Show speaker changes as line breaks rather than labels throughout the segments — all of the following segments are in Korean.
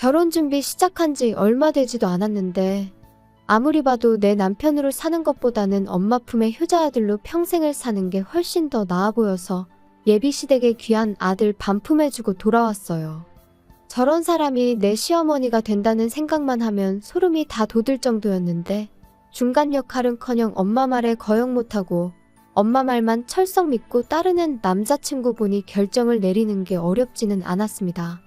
결혼 준비 시작한 지 얼마 되지도 않았는데 아무리 봐도 내 남편으로 사는 것보다는 엄마 품의 효자아들로 평생을 사는 게 훨씬 더 나아 보여서 예비시댁에 귀한 아들 반품해주고 돌아왔어요. 저런 사람이 내 시어머니가 된다는 생각만 하면 소름이 다 돋을 정도였는데 중간 역할은커녕 엄마 말에 거역 못하고 엄마 말만 철썩 믿고 따르는 남자친구 보니 결정을 내리는 게 어렵지는 않았습니다.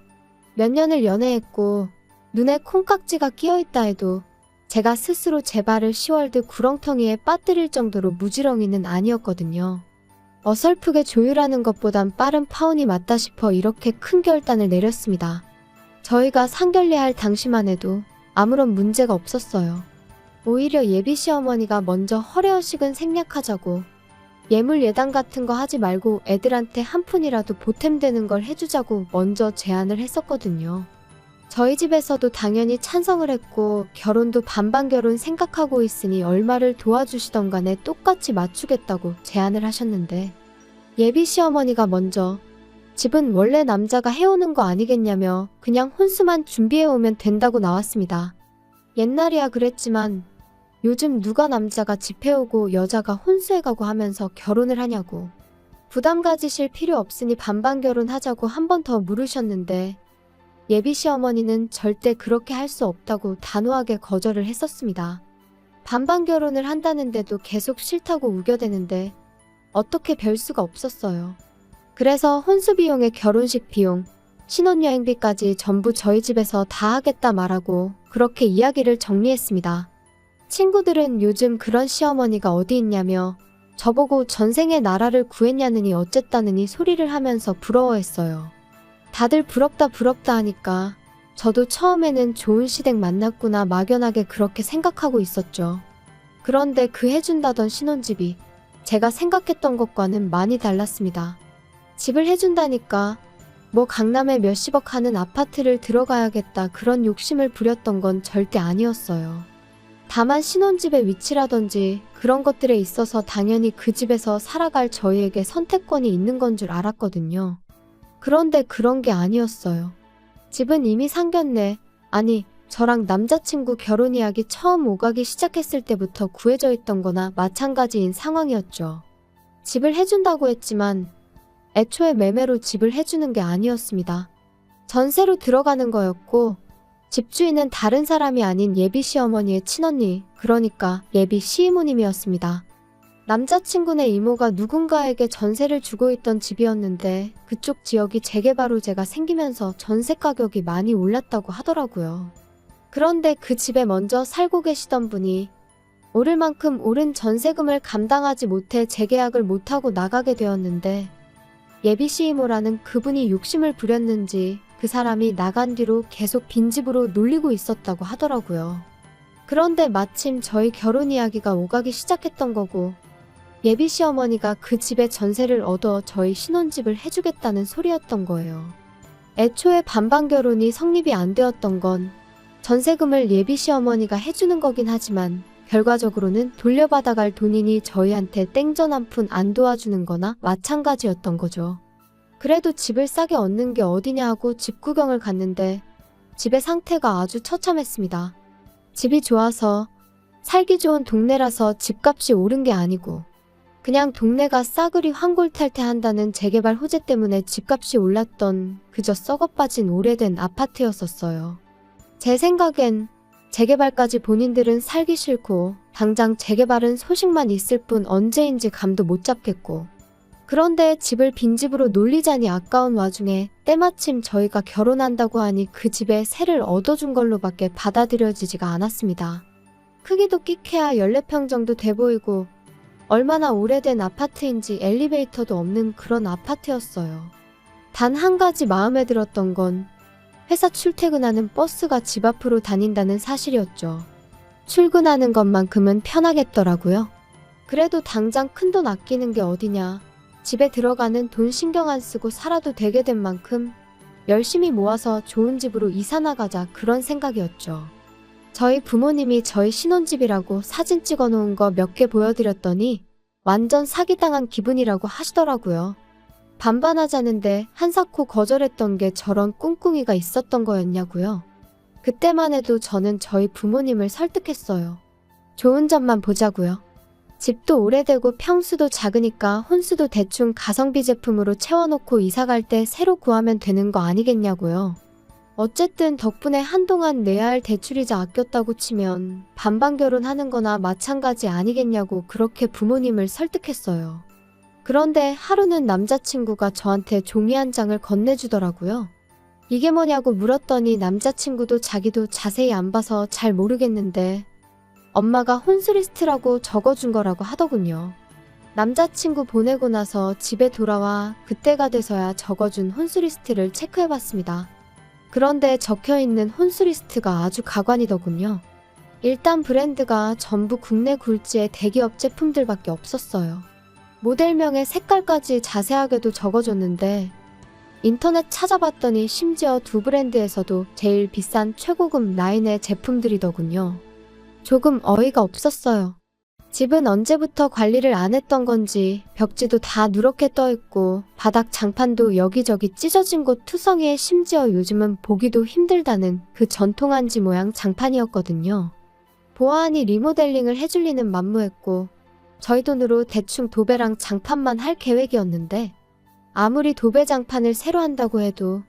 몇 년을 연애했고 눈에 콩깍지가 끼어있다 해도 제가 스스로 제 발을 10월드 구렁텅이에 빠뜨릴 정도로 무지렁이는 아니었거든요. 어설프게 조율하는 것보단 빠른 파혼이 맞다 싶어 이렇게 큰 결단을 내렸습니다. 저희가 상견례할 당시만 해도 아무런 문제가 없었어요. 오히려 예비 시어머니가 먼저 허례허식은 생략하자고 예물 예당 같은 거 하지 말고 애들한테 한 푼이라도 보탬되는 걸 해주자고 먼저 제안을 했었거든요. 저희 집에서도 당연히 찬성을 했고 결혼도 반반 결혼 생각하고 있으니 얼마를 도와주시던 간에 똑같이 맞추겠다고 제안을 하셨는데 예비 시어머니가 먼저 집은 원래 남자가 해오는 거 아니겠냐며 그냥 혼수만 준비해오면 된다고 나왔습니다. 옛날이야 그랬지만 요즘 누가 남자가 집 해오고 여자가 혼수해가고 하면서 결혼을 하냐고. 부담 가지실 필요 없으니 반반 결혼하자고 한 번 더 물으셨는데 예비 시어머니는 절대 그렇게 할 수 없다고 단호하게 거절을 했었습니다. 반반 결혼을 한다는데도 계속 싫다고 우겨대는데 어떻게 별 수가 없었어요. 그래서 혼수 비용에 결혼식 비용, 신혼여행비까지 전부 저희 집에서 다 하겠다 말하고 그렇게 이야기를 정리했습니다. 친구들은 요즘 그런 시어머니가 어디 있냐며 저보고 전생에 나라를 구했냐느니 어쨌다느니 소리를 하면서 부러워했어요. 다들 부럽다 하니까 저도 처음에는 좋은 시댁 만났구나 막연하게 그렇게 생각하고 있었죠. 그런데 그 해준다던 신혼집이 제가 생각했던 것과는 많이 달랐습니다. 집을 해준다니까 뭐 강남에 몇십억 하는 아파트를 들어가야겠다 그런 욕심을 부렸던 건 절대 아니었어요. 다만 신혼집의 위치라든지 그런 것들에 있어서 당연히 그 집에서 살아갈 저희에게 선택권이 있는 건 줄 알았거든요. 그런데 그런 게 아니었어요. 집은 이미 상견례, 아니 저랑 남자친구 결혼 이야기 처음 오가기 시작했을 때부터 구해져 있던 거나 마찬가지인 상황이었죠. 집을 해준다고 했지만 애초에 매매로 집을 해주는 게 아니었습니다. 전세로 들어가는 거였고 집주인은 다른 사람이 아닌 예비 시어머니의 친언니, 그러니까 예비 시이모님이었습니다. 남자친구네 이모가 누군가에게 전세를 주고 있던 집이었는데 그쪽 지역이 재개발 호재가 생기면서 전세 가격이 많이 올랐다고 하더라고요. 그런데 그 집에 먼저 살고 계시던 분이 오를 만큼 오른 전세금을 감당하지 못해 재계약을 못하고 나가게 되었는데 예비 시이모라는 그분이 욕심을 부렸는지 그 사람이 나간 뒤로 계속 빈집으로 놀리고 있었다고 하더라고요. 그런데 마침 저희 결혼 이야기가 오가기 시작했던 거고 예비 시어머니가 그 집에 전세를 얻어 저희 신혼집을 해주겠다는 소리였던 거예요. 애초에 반반 결혼이 성립이 안 되었던 건 전세금을 예비 시어머니가 해주는 거긴 하지만 결과적으로는 돌려받아갈 돈이니 저희한테 땡전 한 푼 안 도와주는 거나 마찬가지였던 거죠. 그래도 집을 싸게 얻는 게 어디냐 하고 집 구경을 갔는데 집의 상태가 아주 처참했습니다. 집이 좋아서 살기 좋은 동네라서 집값이 오른 게 아니고 그냥 동네가 싸그리 환골탈퇴한다는 재개발 호재 때문에 집값이 올랐던 그저 썩어빠진 오래된 아파트였었어요. 제 생각엔 재개발까지 본인들은 살기 싫고 당장 재개발은 소식만 있을 뿐 언제인지 감도 못 잡겠고 그런데 집을 빈집으로 놀리자니 아까운 와중에 때마침 저희가 결혼한다고 하니 그 집에 세를 얻어준 걸로밖에 받아들여지지가 않았습니다. 크기도 끼케야 14평 정도 돼 보이고 얼마나 오래된 아파트인지 엘리베이터도 없는 그런 아파트였어요. 단 한 가지 마음에 들었던 건 회사 출퇴근하는 버스가 집 앞으로 다닌다는 사실이었죠. 출근하는 것만큼은 편하겠더라고요. 그래도 당장 큰돈 아끼는 게 어디냐. 집에 들어가는 돈 신경 안 쓰고 살아도 되게 된 만큼 열심히 모아서 좋은 집으로 이사 나가자 그런 생각이었죠. 저희 부모님이 저희 신혼집이라고 사진 찍어 놓은 거 몇 개 보여드렸더니 완전 사기당한 기분이라고 하시더라고요. 반반하자는데 한사코 거절했던 게 저런 꿍꿍이가 있었던 거였냐고요. 그때만 해도 저는 저희 부모님을 설득했어요. 좋은 점만 보자고요. 집도 오래되고 평수도 작으니까 혼수도 대충 가성비 제품으로 채워놓고 이사갈 때 새로 구하면 되는 거 아니겠냐고요. 어쨌든 덕분에 한동안 내야 할 대출이자 아꼈다고 치면 반반 결혼하는 거나 마찬가지 아니겠냐고 그렇게 부모님을 설득했어요. 그런데 하루는 남자친구가 저한테 종이 한 장을 건네주더라고요. 이게 뭐냐고 물었더니 남자친구도 자기도 자세히 안 봐서 잘 모르겠는데 엄마가 혼수 리스트라고 적어준 거라고 하더군요. 남자친구 보내고 나서 집에 돌아와 그때가 돼서야 적어준 혼수 리스트를 체크해봤습니다. 그런데 적혀있는 혼수 리스트가 아주 가관이더군요. 일단 브랜드가 전부 국내 굴지의 대기업 제품들밖에 없었어요. 모델명에 색깔까지 자세하게도 적어줬는데 인터넷 찾아봤더니 심지어 두 브랜드에서도 제일 비싼 최고급 라인의 제품들이더군요. 조금 어이가 없었어요. 집은 언제부터 관리를 안 했던 건지 벽지도 다 누렇게 떠있고 바닥 장판도 여기저기 찢어진 곳 투성이에 심지어 요즘은 보기도 힘들다는 그 전통 한지 모양 장판이었거든요. 보아하니 리모델링을 해줄 리는 만무했고 저희 돈으로 대충 도배랑 장판만 할 계획이었는데 아무리 도배 장판을 새로 한다고 해도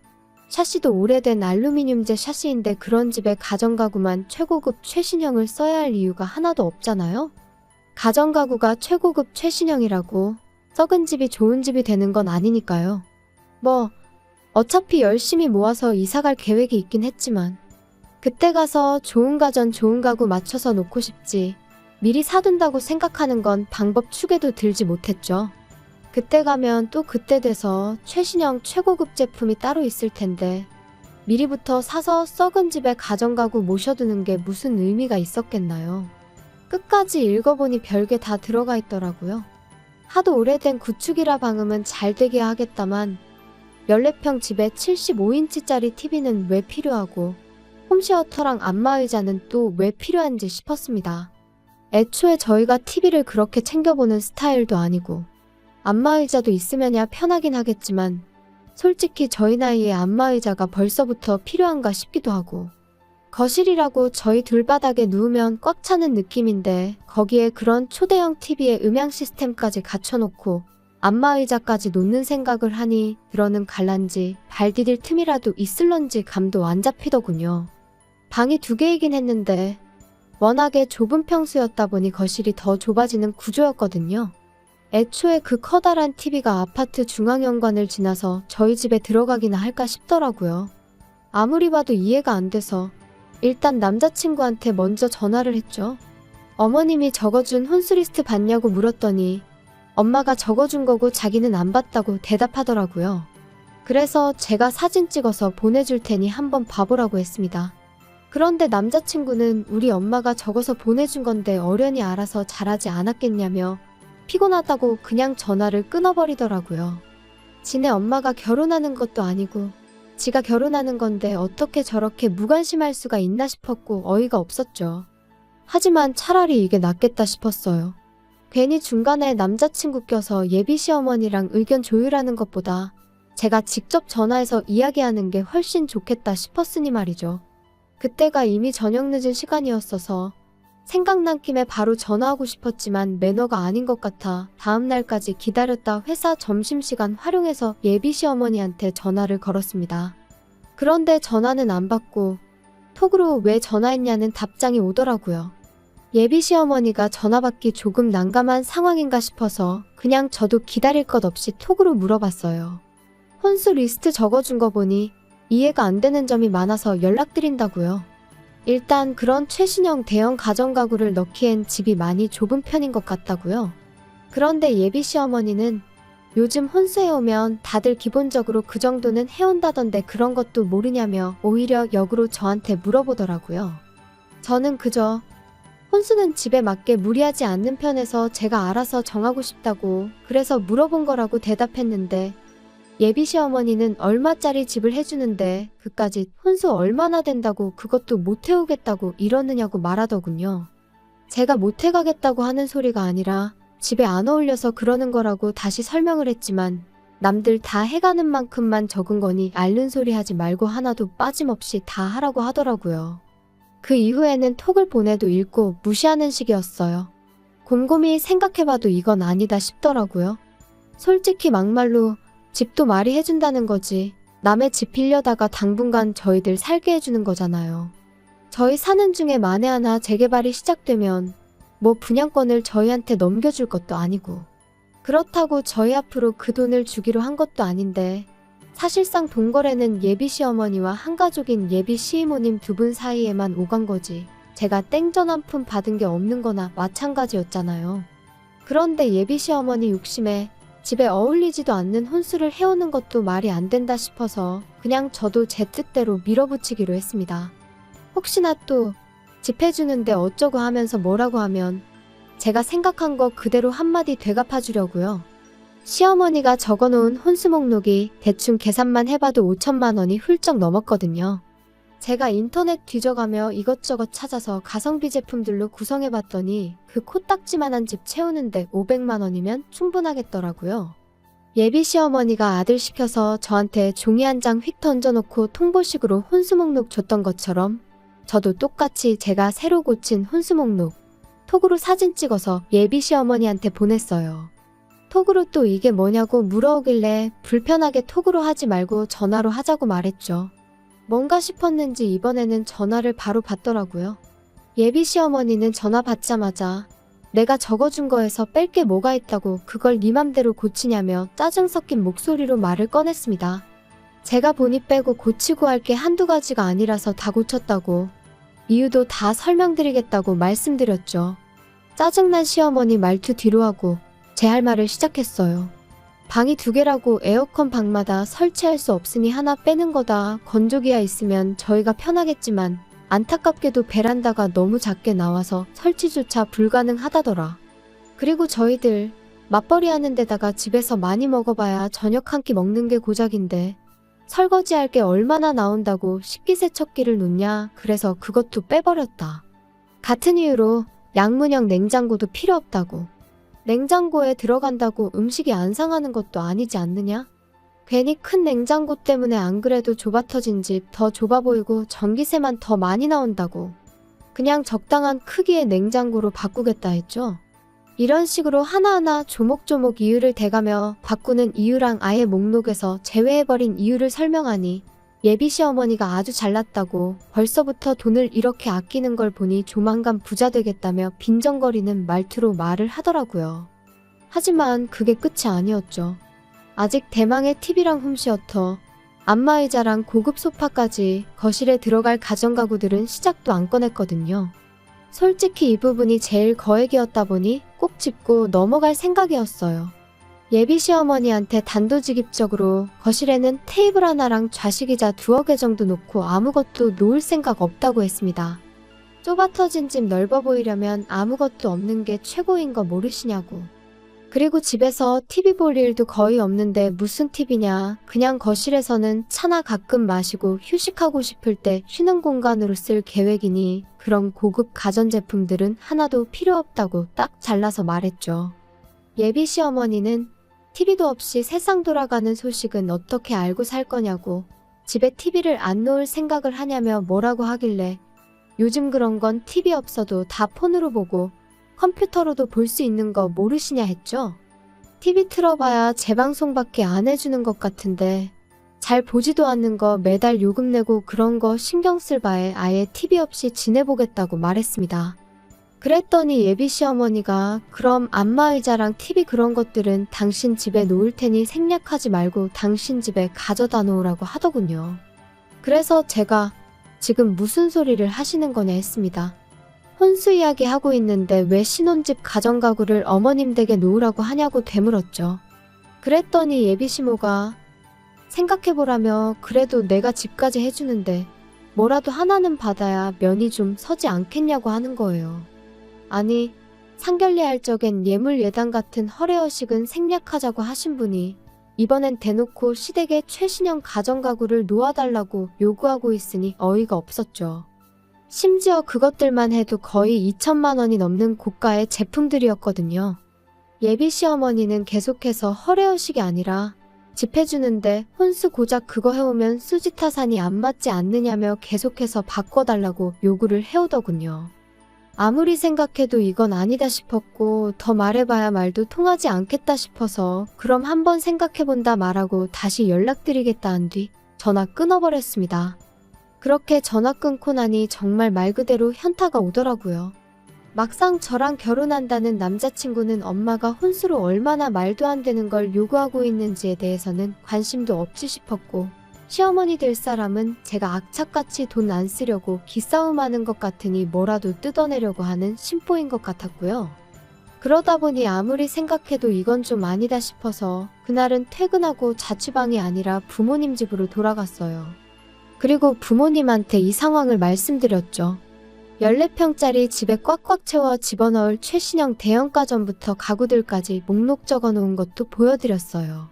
샤시도 오래된 알루미늄제 샤시인데 그런 집에 가정가구만 최고급 최신형을 써야 할 이유가 하나도 없잖아요? 가정가구가 최고급 최신형이라고 썩은 집이 좋은 집이 되는 건 아니니까요. 어차피 열심히 모아서 이사갈 계획이 있긴 했지만 그때 가서 좋은 가전 좋은 가구 맞춰서 놓고 싶지 미리 사둔다고 생각하는 건 방법 축에도 들지 못했죠. 그때 가면 또 그때 돼서 최신형 최고급 제품이 따로 있을 텐데 미리부터 사서 썩은 집에 가정가구 모셔두는 게 무슨 의미가 있었겠나요? 끝까지 읽어보니 별게 다 들어가 있더라고요. 하도 오래된 구축이라 방음은 잘 되게 하겠다만 14평 집에 75인치짜리 TV는 왜 필요하고 홈시어터랑 안마의자는 또 왜 필요한지 싶었습니다. 애초에 저희가 TV를 그렇게 챙겨보는 스타일도 아니고 안마의자도 있으면야 편하긴 하겠지만 솔직히 저희 나이에 안마의자가 벌써부터 필요한가 싶기도 하고 거실이라고 저희 둘바닥에 누우면 꽉 차는 느낌인데 거기에 그런 초대형 TV에 음향 시스템까지 갖춰놓고 안마의자까지 놓는 생각을 하니 들어는 갈란지 발 디딜 틈이라도 있을런지 감도 안 잡히더군요. 방이 2개이긴 했는데 워낙에 좁은 평수였다 보니 거실이 더 좁아지는 구조였거든요. 애초에 그 커다란 TV가 아파트 중앙현관을 지나서 저희 집에 들어가기나 할까 싶더라고요. 아무리 봐도 이해가 안 돼서 일단 남자친구한테 먼저 전화를 했죠. 어머님이 적어준 혼수리스트 봤냐고 물었더니 엄마가 적어준 거고 자기는 안 봤다고 대답하더라고요. 그래서 제가 사진 찍어서 보내줄 테니 한번 봐보라고 했습니다. 그런데 남자친구는 우리 엄마가 적어서 보내준 건데 어련히 알아서 잘하지 않았겠냐며 피곤하다고 그냥 전화를 끊어버리더라고요. 지네 엄마가 결혼하는 것도 아니고 지가 결혼하는 건데 어떻게 저렇게 무관심할 수가 있나 싶었고 어이가 없었죠. 하지만 차라리 이게 낫겠다 싶었어요. 괜히 중간에 남자친구 껴서 예비 시어머니랑 의견 조율하는 것보다 제가 직접 전화해서 이야기하는 게 훨씬 좋겠다 싶었으니 말이죠. 그때가 이미 저녁 늦은 시간이었어서 생각난 김에 바로 전화하고 싶었지만 매너가 아닌 것 같아 다음 날까지 기다렸다 회사 점심시간 활용해서 예비 시어머니한테 전화를 걸었습니다. 그런데 전화는 안 받고 톡으로 왜 전화했냐는 답장이 오더라고요. 예비 시어머니가 전화 받기 조금 난감한 상황인가 싶어서 그냥 저도 기다릴 것 없이 톡으로 물어봤어요. 혼수 리스트 적어준 거 보니 이해가 안 되는 점이 많아서 연락드린다고요. 일단 그런 최신형 대형 가정가구를 넣기엔 집이 많이 좁은 편인 것 같다고요. 그런데 예비 시어머니는 요즘 혼수해오면 다들 기본적으로 그 정도는 해온다던데 그런 것도 모르냐며 오히려 역으로 저한테 물어보더라고요. 저는 그저 혼수는 집에 맞게 무리하지 않는 편에서 제가 알아서 정하고 싶다고 그래서 물어본 거라고 대답했는데 예비 시어머니는 얼마짜리 집을 해주는데 그까짓 혼수 얼마나 된다고 그것도 못 해오겠다고 이러느냐고 말하더군요. 제가 못 해가겠다고 하는 소리가 아니라 집에 안 어울려서 그러는 거라고 다시 설명을 했지만 남들 다 해가는 만큼만 적은 거니 앓는 소리 하지 말고 하나도 빠짐없이 다 하라고 하더라고요. 그 이후에는 톡을 보내도 읽고 무시하는 식이었어요. 곰곰이 생각해봐도 이건 아니다 싶더라고요. 솔직히 막말로 집도 말이 해준다는 거지. 남의 집 빌려다가 당분간 저희들 살게 해주는 거잖아요. 저희 사는 중에 만에 하나 재개발이 시작되면 뭐 분양권을 저희한테 넘겨줄 것도 아니고 그렇다고 저희 앞으로 그 돈을 주기로 한 것도 아닌데 사실상 동거래는 예비 시어머니와 한가족인 예비 시이모님 두 분 사이에만 오간 거지 제가 땡전 한 푼 받은 게 없는 거나 마찬가지였잖아요. 그런데 예비 시어머니 욕심에 집에 어울리지도 않는 혼수를 해오는 것도 말이 안 된다 싶어서 그냥 저도 제 뜻대로 밀어붙이기로 했습니다. 혹시나 또 집 해주는데 어쩌고 하면서 뭐라고 하면 제가 생각한 거 그대로 한마디 되갚아주려고요. 시어머니가 적어놓은 혼수 목록이 대충 계산만 해봐도 5천만 원이 훌쩍 넘었거든요. 제가 인터넷 뒤져가며 이것저것 찾아서 가성비 제품들로 구성해봤더니 그 코딱지만한 집 채우는데 500만 원이면 충분하겠더라고요. 예비 시어머니가 아들 시켜서 저한테 종이 한 장 휙 던져놓고 통보식으로 혼수 목록 줬던 것처럼 저도 똑같이 제가 새로 고친 혼수 목록 톡으로 사진 찍어서 예비 시어머니한테 보냈어요. 톡으로 또 이게 뭐냐고 물어오길래 불편하게 톡으로 하지 말고 전화로 하자고 말했죠. 뭔가 싶었는지 이번에는 전화를 바로 받더라고요. 예비 시어머니는 전화 받자마자 내가 적어준 거에서 뺄 게 뭐가 있다고 그걸 네 맘대로 고치냐며 짜증 섞인 목소리로 말을 꺼냈습니다. 제가 보니 빼고 고치고 할 게 한두 가지가 아니라서 다 고쳤다고 이유도 다 설명드리겠다고 말씀드렸죠. 짜증난 시어머니 말투 뒤로 하고 제 할 말을 시작했어요. 방이 2개라고 에어컨 방마다 설치할 수 없으니 하나 빼는 거다. 건조기가 있으면 저희가 편하겠지만 안타깝게도 베란다가 너무 작게 나와서 설치조차 불가능하다더라. 그리고 저희들 맞벌이 하는 데다가 집에서 많이 먹어봐야 저녁 한 끼 먹는 게 고작인데 설거지할 게 얼마나 나온다고 식기세척기를 놓냐. 그래서 그것도 빼버렸다. 같은 이유로 양문형 냉장고도 필요 없다고. 냉장고에 들어간다고 음식이 안 상하는 것도 아니지 않느냐? 괜히 큰 냉장고 때문에 안 그래도 좁아터진 집 더 좁아 보이고 전기세만 더 많이 나온다고. 그냥 적당한 크기의 냉장고로 바꾸겠다 했죠. 이런 식으로 하나하나 조목조목 이유를 대가며 바꾸는 이유랑 아예 목록에서 제외해버린 이유를 설명하니 예비 시어머니가 아주 잘났다고 벌써부터 돈을 이렇게 아끼는 걸 보니 조만간 부자 되겠다며 빈정거리는 말투로 말을 하더라고요. 하지만 그게 끝이 아니었죠. 아직 대망의 TV랑 홈시어터, 안마의자랑 고급 소파까지 거실에 들어갈 가전가구들은 시작도 안 꺼냈거든요. 솔직히 이 부분이 제일 거액이었다 보니 꼭 짚고 넘어갈 생각이었어요. 예비 시어머니한테 단도직입적으로 거실에는 테이블 하나랑 좌식의자 2개 정도 놓고 아무것도 놓을 생각 없다고 했습니다. 좁아터진 집 넓어 보이려면 아무것도 없는 게 최고인 거 모르시냐고. 그리고 집에서 TV 볼 일도 거의 없는데 무슨 TV냐. 그냥 거실에서는 차나 가끔 마시고 휴식하고 싶을 때 쉬는 공간으로 쓸 계획이니 그런 고급 가전제품들은 하나도 필요 없다고 딱 잘라서 말했죠. 예비 시어머니는 TV도 없이 세상 돌아가는 소식은 어떻게 알고 살 거냐고 집에 TV를 안 놓을 생각을 하냐며 뭐라고 하길래 요즘 그런 건 TV 없어도 다 폰으로 보고 컴퓨터로도 볼 수 있는 거 모르시냐 했죠. TV 틀어봐야 재방송밖에 안 해주는 것 같은데 잘 보지도 않는 거 매달 요금 내고 그런 거 신경 쓸 바에 아예 TV 없이 지내보겠다고 말했습니다. 그랬더니 예비 시어머니가 그럼 안마의자랑 TV 그런 것들은 당신 집에 놓을 테니 생략하지 말고 당신 집에 가져다 놓으라고 하더군요. 그래서 제가 지금 무슨 소리를 하시는 거냐 했습니다. 혼수 이야기 하고 있는데 왜 신혼집 가전가구를 어머님 댁에 놓으라고 하냐고 되물었죠. 그랬더니 예비 시모가 생각해보라며 그래도 내가 집까지 해주는데 뭐라도 하나는 받아야 면이 좀 서지 않겠냐고 하는 거예요. 아니 상견례할 적엔 예물 예당 같은 허례허식은 생략하자고 하신 분이 이번엔 대놓고 시댁에 최신형 가전가구를 놓아달라고 요구하고 있으니 어이가 없었죠. 심지어 그것들만 해도 거의 2천만 원이 넘는 고가의 제품들이었거든요. 예비 시어머니는 계속해서 허례허식이 아니라 집 해주는데 혼수 고작 그거 해오면 수지 타산이 안 맞지 않느냐며 계속해서 바꿔달라고 요구를 해오더군요. 아무리 생각해도 이건 아니다 싶었고 더 말해봐야 말도 통하지 않겠다 싶어서 그럼 한번 생각해본다 말하고 다시 연락드리겠다 한 뒤 전화 끊어버렸습니다. 그렇게 전화 끊고 나니 정말 말 그대로 현타가 오더라고요. 막상 저랑 결혼한다는 남자친구는 엄마가 혼수로 얼마나 말도 안 되는 걸 요구하고 있는지에 대해서는 관심도 없지 싶었고 시어머니 될 사람은 제가 악착같이 돈 안 쓰려고 기싸움하는 것 같으니 뭐라도 뜯어내려고 하는 심보인 것 같았고요. 그러다 보니 아무리 생각해도 이건 좀 아니다 싶어서 그날은 퇴근하고 자취방이 아니라 부모님 집으로 돌아갔어요. 그리고 부모님한테 이 상황을 말씀드렸죠. 14평짜리 집에 꽉꽉 채워 집어넣을 최신형 대형가전부터 가구들까지 목록 적어놓은 것도 보여드렸어요.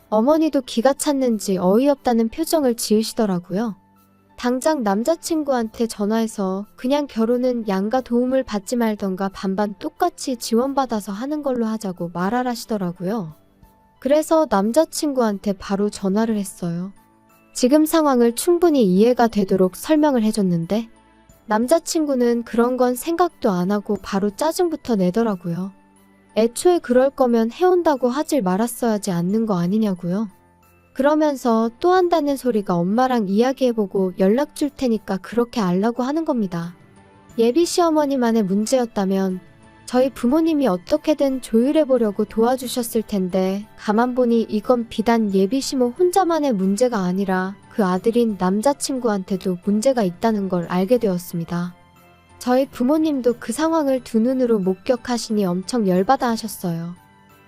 어머니도 기가 찼는지 어이없다는 표정을 지으시더라고요. 당장 남자친구한테 전화해서 그냥 결혼은 양가 도움을 받지 말던가 반반 똑같이 지원받아서 하는 걸로 하자고 말하라시더라고요. 그래서 남자친구한테 바로 전화를 했어요. 지금 상황을 충분히 이해가 되도록 설명을 해줬는데 남자친구는 그런 건 생각도 안 하고 바로 짜증부터 내더라고요. 애초에 그럴 거면 해온다고 하질 말았어야지 않는 거 아니냐고요. 그러면서 또 한다는 소리가 엄마랑 이야기해보고 연락 줄 테니까 그렇게 알라고 하는 겁니다. 예비 시어머니만의 문제였다면 저희 부모님이 어떻게든 조율해보려고 도와주셨을 텐데 가만 보니 이건 비단 예비 시모 혼자만의 문제가 아니라 그 아들인 남자친구한테도 문제가 있다는 걸 알게 되었습니다. 저희 부모님도 그 상황을 두 눈으로 목격하시니 엄청 열받아 하셨어요.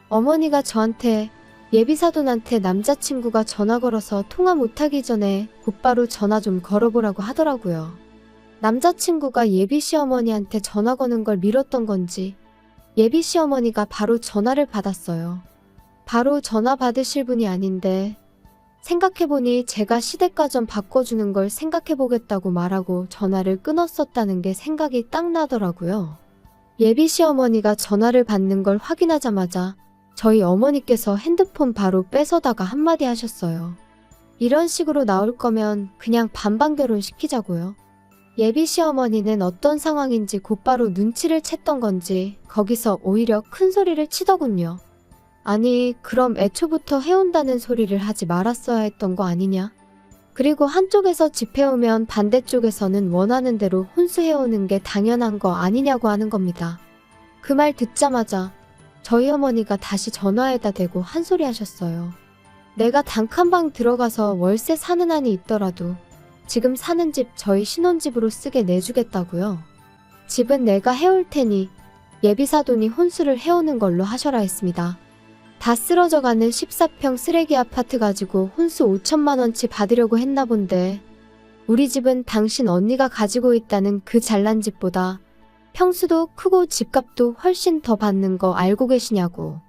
어머니가 저한테 예비사돈한테 남자친구가 전화 걸어서 통화 못하기 전에 곧바로 전화 좀 걸어보라고 하더라고요. 남자친구가 예비 시어머니한테 전화 거는 걸 미뤘던 건지 예비 시어머니가 바로 전화를 받았어요. 바로 전화 받으실 분이 아닌데 생각해보니 제가 시댁가전 바꿔주는 걸 생각해보겠다고 말하고 전화를 끊었었다는 게 생각이 딱 나더라고요. 예비 시어머니가 전화를 받는 걸 확인하자마자 저희 어머니께서 핸드폰 바로 뺏어다가 한마디 하셨어요. 이런 식으로 나올 거면 그냥 반반 결혼시키자고요. 예비 시어머니는 어떤 상황인지 곧바로 눈치를 챘던 건지 거기서 오히려 큰 소리를 치더군요. 아니, 그럼 애초부터 해온다는 소리를 하지 말았어야 했던 거 아니냐? 그리고 한쪽에서 집해오면 반대쪽에서는 원하는 대로 혼수해오는 게 당연한 거 아니냐고 하는 겁니다. 그 말 듣자마자 저희 어머니가 다시 전화에다 대고 한 소리 하셨어요. 내가 단칸방 들어가서 월세 사는 한이 있더라도 지금 사는 집 저희 신혼집으로 쓰게 내주겠다고요. 집은 내가 해올 테니 예비사돈이 혼수를 해오는 걸로 하셔라 했습니다. 다 쓰러져가는 14평 쓰레기 아파트 가지고 혼수 5천만 원치 받으려고 했나 본데 우리 집은 당신 언니가 가지고 있다는 그 잘난 집보다 평수도 크고 집값도 훨씬 더 받는 거 알고 계시냐고.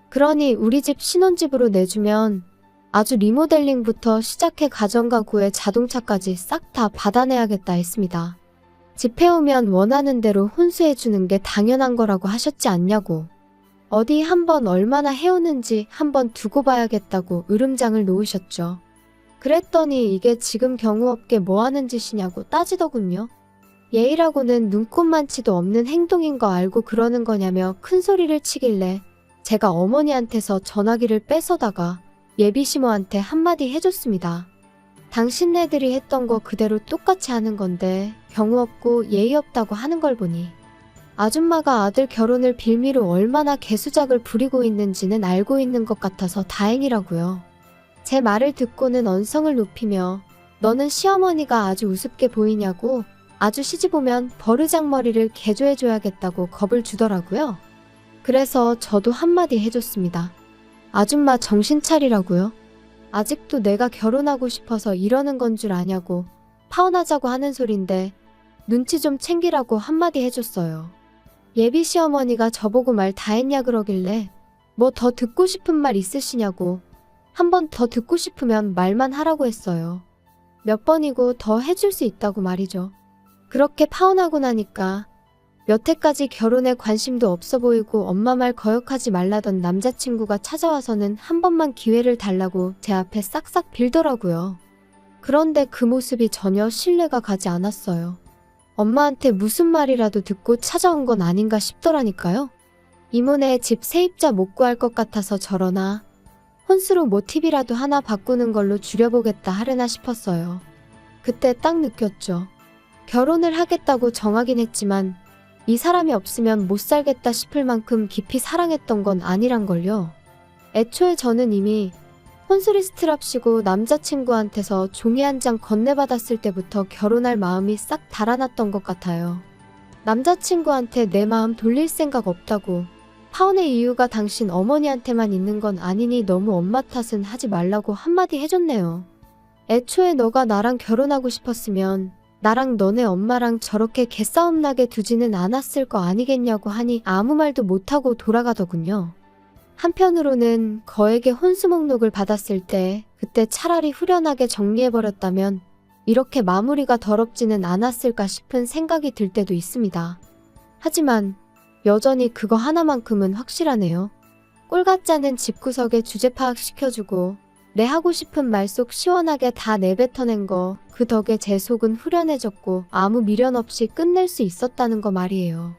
그러니 우리 집 신혼집으로 내주면 아주 리모델링부터 시작해 가전가구에 자동차까지 싹 다 받아내야겠다 했습니다. 집 해오면 원하는 대로 혼수해주는 게 당연한 거라고 하셨지 않냐고. 어디 한번 얼마나 해오는지 한번 두고 봐야겠다고 으름장을 놓으셨죠. 그랬더니 이게 지금 경우 없게 뭐하는 짓이냐고 따지더군요. 예의라고는 눈꼽만치도 없는 행동인 거 알고 그러는 거냐며 큰 소리를 치길래 제가 어머니한테서 전화기를 뺏어다가 예비시모한테 한마디 해줬습니다. 당신네들이 했던 거 그대로 똑같이 하는 건데 경우 없고 예의 없다고 하는 걸 보니 아줌마가 아들 결혼을 빌미로 얼마나 개수작을 부리고 있는지는 알고 있는 것 같아서 다행이라고요. 제 말을 듣고는 언성을 높이며 너는 시어머니가 아주 우습게 보이냐고 아주 시집 오면 버르장머리를 개조해줘야겠다고 겁을 주더라고요. 그래서 저도 한마디 해줬습니다. 아줌마 정신 차리라고요. 아직도 내가 결혼하고 싶어서 이러는 건 줄 아냐고 파혼하자고 하는 소린데 눈치 좀 챙기라고 한마디 해줬어요. 예비 시어머니가 저보고 말 다 했냐 그러길래 뭐 더 듣고 싶은 말 있으시냐고 한 번 더 듣고 싶으면 말만 하라고 했어요. 몇 번이고 더 해줄 수 있다고 말이죠. 그렇게 파혼하고 나니까 여태까지 결혼에 관심도 없어 보이고 엄마 말 거역하지 말라던 남자친구가 찾아와서는 한 번만 기회를 달라고 제 앞에 싹싹 빌더라고요. 그런데 그 모습이 전혀 신뢰가 가지 않았어요. 엄마한테 무슨 말이라도 듣고 찾아온 건 아닌가 싶더라니까요. 이모네 집 세입자 못 구할 것 같아서 저러나 혼수로 모티브라도 하나 바꾸는 걸로 줄여보겠다 하려나 싶었어요. 그때 딱 느꼈죠. 결혼을 하겠다고 정하긴 했지만 이 사람이 없으면 못 살겠다 싶을 만큼 깊이 사랑했던 건 아니란걸요. 애초에 저는 이미 혼수리스트랍시고 남자친구한테서 종이 한 장 건네받았을 때부터 결혼할 마음이 싹 달아났던 것 같아요. 남자친구한테 내 마음 돌릴 생각 없다고, 파혼의 이유가 당신 어머니한테만 있는 건 아니니 너무 엄마 탓은 하지 말라고 한마디 해줬네요. 애초에 너가 나랑 결혼하고 싶었으면 나랑 너네 엄마랑 저렇게 개싸움 나게 두지는 않았을 거 아니겠냐고 하니 아무 말도 못하고 돌아가더군요. 한편으로는 거액의 혼수 목록을 받았을 때 그때 차라리 후련하게 정리해버렸다면 이렇게 마무리가 더럽지는 않았을까 싶은 생각이 들 때도 있습니다. 하지만 여전히 그거 하나만큼은 확실하네요. 꼴같지 집구석에 주제 파악시켜주고 내 하고 싶은 말 속 시원하게 다 내뱉어낸 거, 그 덕에 제 속은 후련해졌고 아무 미련 없이 끝낼 수 있었다는 거 말이에요.